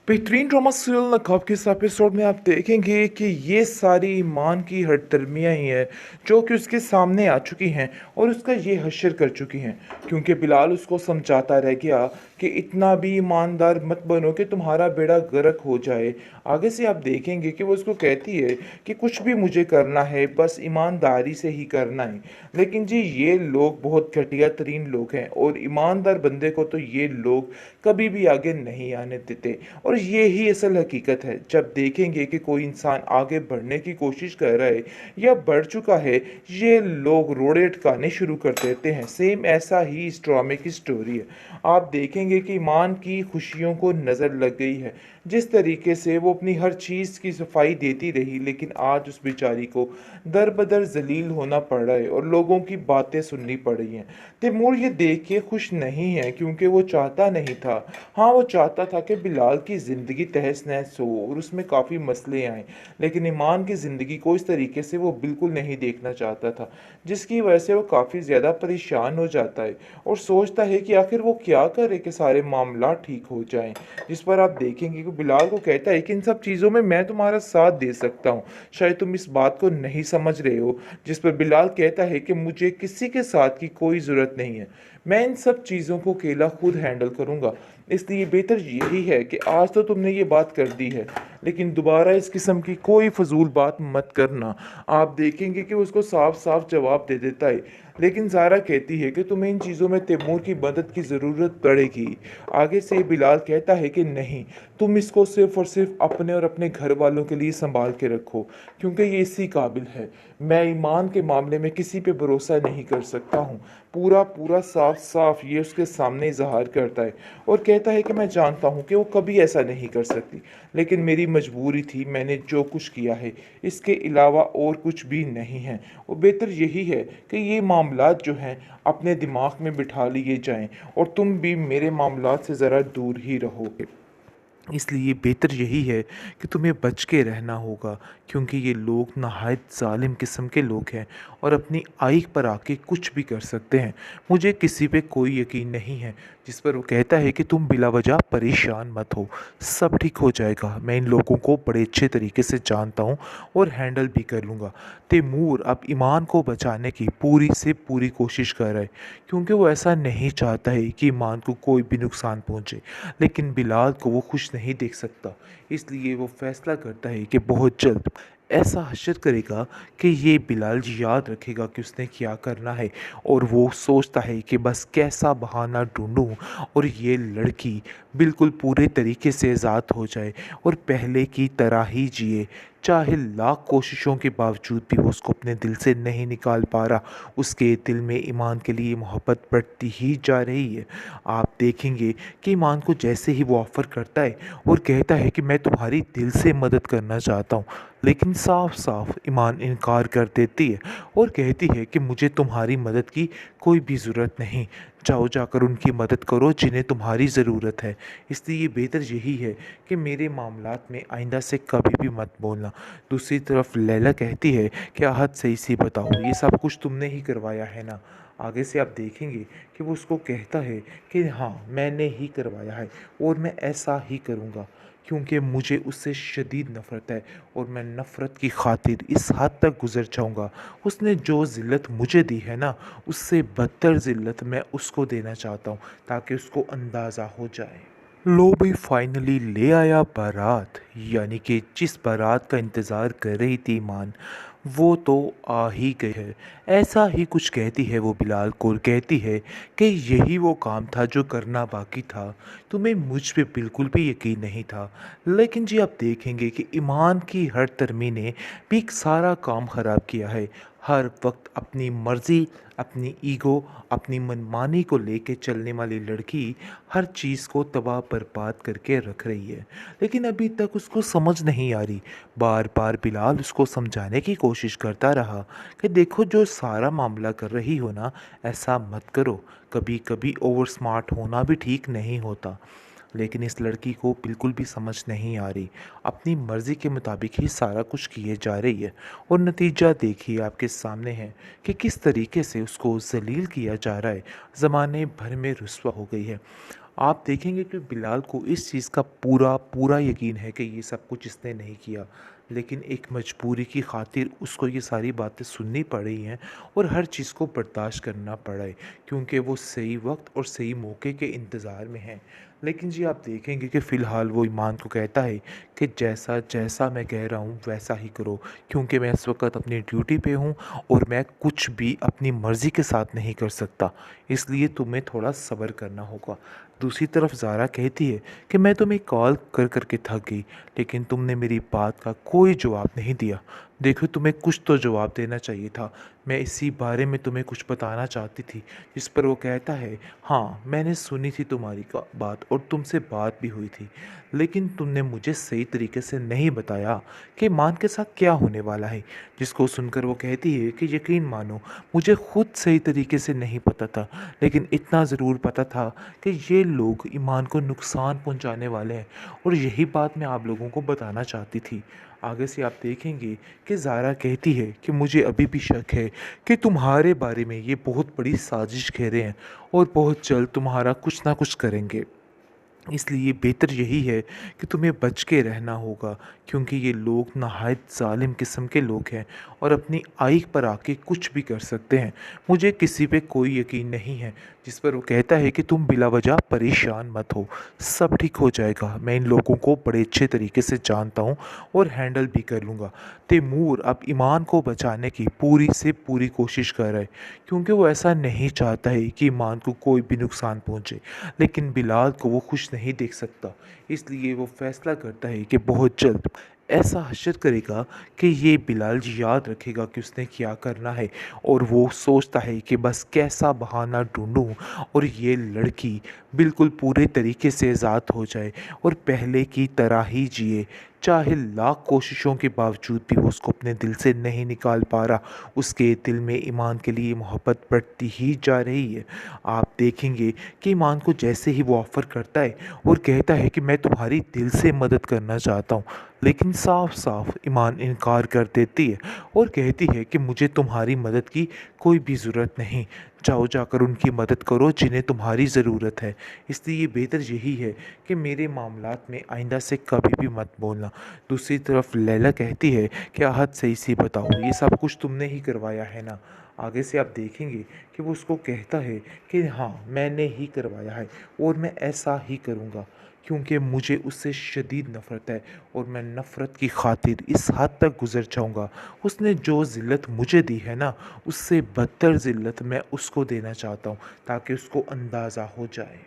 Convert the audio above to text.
बेहतरीन drama serial नकाब के इस एपिसोड में आप देखेंगे कि ये सारी ईमान की हठधर्मियाँ ही हैं जो कि उसके सामने आ चुकी हैं और उसका ये हश्र कर चुकी हैं, क्योंकि बिलाल उसको समझाता रह गया कि इतना भी ईमानदार मत बनो कि तुम्हारा बेड़ा गर्क हो जाए। आगे से आप देखेंगे कि वो उसको कहती है कि कुछ भी मुझे करना है बस ईमानदारी से ही करना है। लेकिन जी ये लोग बहुत घटिया तरीन लोग हैं और ईमानदार बंदे को तो ये लोग कभी भी आगे नहीं आने देते। और ये ही असल हकीकत है। जब देखेंगे कि कोई इंसान आगे बढ़ने की कोशिश कर रहा है या बढ़ चुका है, ये लोग रोड़े अटकाने शुरू कर देते हैं। सेम ऐसा ही इस ड्रामे की स्टोरी है। आप देखेंगे कि ईमान की खुशियों को नज़र लग गई है। जिस तरीके से वो अपनी हर चीज़ की सफाई देती रही, लेकिन आज उस बेचारी को दर बदर जलील होना पड़ रहा है और लोगों की बातें सुननी पड़ रही हैं। तैमूर ये देख के खुश नहीं है, क्योंकि वो चाहता नहीं था। हाँ, वो चाहता था कि बिलाल की ज़िंदगी तहस नहस हो और उसमें काफ़ी मसले आएँ, लेकिन ईमान की ज़िंदगी को इस तरीके से वो बिल्कुल नहीं देखना चाहता था, जिसकी वजह से वो काफ़ी ज़्यादा परेशान हो जाता है और सोचता है कि आखिर वो क्या करे कि सारे मामला ठीक हो जाएं। जिस पर आप देखेंगे कि बिलाल को कहता है कि इन सब चीज़ों में मैं तुम्हारा साथ दे सकता हूँ, शायद तुम इस बात को नहीं समझ रहे हो। जिस पर बिलाल कहता है कि मुझे किसी के साथ की कोई ज़रूरत नहीं है, मैं इन सब चीज़ों को अकेला खुद हैंडल करूँगा। इसलिए बेहतर यही है कि आज तो तुमने ये बात कर दी है, लेकिन दोबारा इस किस्म की कोई फजूल बात मत करना। आप देखेंगे कि उसको साफ साफ जवाब दे देता है। लेकिन ज़ारा कहती है कि तुम्हें इन चीज़ों में तैमूर की मदद की ज़रूरत पड़ेगी। आगे से बिलाल कहता है कि नहीं, तुम इसको सिर्फ़ और सिर्फ अपने और अपने घर वालों के लिए संभाल के रखो, क्योंकि ये इसी काबिल है। मैं ईमान के मामले में किसी पे भरोसा नहीं कर सकता हूँ। पूरा पूरा साफ साफ ये उसके सामने इजहार करता है और कहता है कि मैं जानता हूँ कि वो कभी ऐसा नहीं कर सकती, लेकिन मेरी मजबूरी थी, मैंने जो कुछ किया है इसके अलावा और कुछ भी नहीं है। और बेहतर यही है कि ये मामलात जो हैं अपने दिमाग में बिठा लिए जाएं और तुम भी मेरे मामलात से ज़रा दूर ही रहोगे। इसलिए बेहतर यही है कि तुम्हें बच के रहना होगा, क्योंकि ये लोग नहायत ज़ालिम किस्म के लोग हैं और अपनी आइक पर आके कुछ भी कर सकते हैं। मुझे किसी पे कोई यकीन नहीं है। जिस पर वो कहता है कि तुम बिला वजह परेशान मत हो, सब ठीक हो जाएगा। मैं इन लोगों को बड़े अच्छे तरीके से जानता हूँ और हैंडल भी कर लूँगा। तैमूर अब ईमान को बचाने की पूरी से पूरी कोशिश कर रहा है, क्योंकि वो ऐसा नहीं चाहता है कि ईमान को कोई भी नुकसान पहुँचे, लेकिन बिलाल को वो खुश नहीं देख सकता। इसलिए वो फैसला करता है कि बहुत जल्द ऐसा हशर करेगा कि ये बिलाल याद रखेगा कि उसने क्या करना है। और वो सोचता है कि बस कैसा बहाना ढूंढूं और ये लड़की बिल्कुल पूरे तरीके से आज़ाद हो जाए और पहले की तरह ही जिए। चाहे लाख कोशिशों के बावजूद भी वो उसको अपने दिल से नहीं निकाल पा रहा, उसके दिल में ईमान के लिए मोहब्बत बढ़ती ही जा रही है। आप देखेंगे कि ईमान को जैसे ही वो ऑफ़र करता है और कहता है कि मैं तुम्हारी दिल से मदद करना चाहता हूँ, लेकिन साफ साफ ईमान इनकार कर देती है और कहती है कि मुझे तुम्हारी मदद की कोई भी ज़रूरत नहीं, जाओ जाकर उनकी मदद करो जिन्हें तुम्हारी ज़रूरत है। इसलिए बेहतर यही है कि मेरे मामलात में आइंदा से कभी भी मत बोलना। दूसरी तरफ लैला कहती है कि आहत सही सी बताओ, ये सब कुछ तुमने ही करवाया है ना। आगे से आप देखेंगे कि वो उसको कहता है कि हाँ, मैंने ही करवाया है और मैं ऐसा ही करूँगा, क्योंकि मुझे उससे शदीद नफ़रत है और मैं नफ़रत की खातिर इस हद तक गुज़र जाऊँगा। उसने जो ज़िल्लत मुझे दी है ना, उससे बदतर ज़िल्लत मैं उसको देना चाहता हूँ, ताकि उसको अंदाज़ा हो जाए। लो भाई, फाइनली ले आया बारात, यानी कि जिस बारात का इंतज़ार कर रही थी ईमान, वो तो आ ही गई है। ऐसा ही कुछ कहती है वो बिलाल को और कहती है कि यही वो काम था जो करना बाकी था। तुम्हें मुझ पे बिल्कुल भी यकीन नहीं था। लेकिन जी आप देखेंगे कि ईमान की हर तरमी ने भी सारा काम ख़राब किया है। हर वक्त अपनी मर्ज़ी, अपनी ईगो, अपनी मनमानी को लेके चलने वाली लड़की हर चीज़ को तबाह बर्बाद करके रख रही है, लेकिन अभी तक उसको समझ नहीं आ रही। बार बार बिलाल उसको समझाने की कोशिश करता रहा कि देखो, जो सारा मामला कर रही हो ना, ऐसा मत करो, कभी कभी ओवर स्मार्ट होना भी ठीक नहीं होता। लेकिन इस लड़की को बिल्कुल भी समझ नहीं आ रही। अपनी मर्ज़ी के मुताबिक ही सारा कुछ किए जा रही है और नतीजा देखिए आपके सामने है कि किस तरीके से उसको ज़लील किया जा रहा है। ज़माने भर में रुस्वा हो गई है। आप देखेंगे कि बिलाल को इस चीज़ का पूरा पूरा यकीन है कि ये सब कुछ इसने नहीं किया, लेकिन एक मजबूरी की खातिर उसको ये सारी बातें सुननी पड़ रही हैं और हर चीज़ को बर्दाश्त करना पड़ा है, क्योंकि वो सही वक्त और सही मौके के इंतज़ार में है। लेकिन जी आप देखेंगे कि फ़िलहाल वो ईमान को कहता है कि जैसा जैसा मैं कह रहा हूँ वैसा ही करो, क्योंकि मैं इस वक्त अपनी ड्यूटी पे हूँ और मैं कुछ भी अपनी मर्ज़ी के साथ नहीं कर सकता, इसलिए तुम्हें थोड़ा सब्र करना होगा। दूसरी तरफ ज़ारा कहती है कि मैं तुम्हें कॉल कर कर के थक गई, लेकिन तुमने मेरी बात का कोई जवाब नहीं दिया। देखो, तुम्हें कुछ तो जवाब देना चाहिए था। मैं इसी बारे में तुम्हें कुछ बताना चाहती थी। जिस पर वो कहता है, हाँ मैंने सुनी थी तुम्हारी का बात और तुमसे बात भी हुई थी, लेकिन तुमने मुझे सही तरीके से नहीं बताया कि मान के साथ क्या होने वाला है। जिसको सुनकर वो कहती है कि यकीन मानो, मुझे खुद सही तरीके से नहीं पता था, लेकिन इतना ज़रूर पता था कि ये लोग ईमान को नुकसान पहुंचाने वाले हैं, और यही बात मैं आप लोगों को बताना चाहती थी। आगे से आप देखेंगे कि ज़ारा कहती है कि मुझे अभी भी शक है कि तुम्हारे बारे में ये बहुत बड़ी साजिश कह रहे हैं और बहुत जल्द तुम्हारा कुछ ना कुछ करेंगे। इसलिए बेहतर यही है कि तुम्हें बच के रहना होगा, क्योंकि ये लोग नहायत ज़ालिम किस्म के लोग हैं और अपनी आइक पर आके कुछ भी कर सकते हैं। मुझे किसी पे कोई यकीन नहीं है। जिस पर वो कहता है कि तुम बिला वजह परेशान मत हो, सब ठीक हो जाएगा। मैं इन लोगों को बड़े अच्छे तरीके से जानता हूँ और हैंडल भी कर लूँगा। तैमूर अब ईमान को बचाने की पूरी से पूरी कोशिश कर रहा है, क्योंकि वो ऐसा नहीं चाहता है कि ईमान को कोई भी नुकसान पहुँचे, लेकिन बिलाल को वो खुश नहीं देख सकता। इसलिए वो फैसला करता है कि बहुत जल्द ऐसा हशर करेगा कि ये बिलाल याद रखेगा कि उसने क्या करना है, और वो सोचता है कि बस कैसा बहाना ढूंढूं और ये लड़की बिल्कुल पूरे तरीके से आज़ाद हो जाए और पहले की तरह ही जिए। चाहे लाख कोशिशों के बावजूद भी वो उसको अपने दिल से नहीं निकाल पा रहा, उसके दिल में ईमान के लिए मोहब्बत बढ़ती ही जा रही है। आप देखेंगे कि ईमान को जैसे ही वो ऑफ़र करता है और कहता है कि मैं तुम्हारी दिल से मदद करना चाहता हूँ, लेकिन साफ साफ ईमान इनकार कर देती है और कहती है कि मुझे तुम्हारी मदद की कोई भी ज़रूरत नहीं। जाओ जाकर उनकी मदद करो जिन्हें तुम्हारी ज़रूरत है। इसलिए बेहतर यही है कि मेरे मामलात में आइंदा से कभी भी मत बोलना। दूसरी तरफ लैला कहती है कि आहत सही सी बताओ, ये सब कुछ तुमने ही करवाया है ना। आगे से आप देखेंगे कि वो उसको कहता है कि हाँ मैंने ही करवाया है और मैं ऐसा ही करूँगा, क्योंकि मुझे उससे शदीद नफ़रत है और मैं नफ़रत की खातिर इस हद तक गुज़र जाऊँगा। उसने जो ज़िल्लत मुझे दी है ना, उससे बदतर ज़िल्लत मैं उसको देना चाहता हूँ, ताकि उसको अंदाज़ा हो जाए।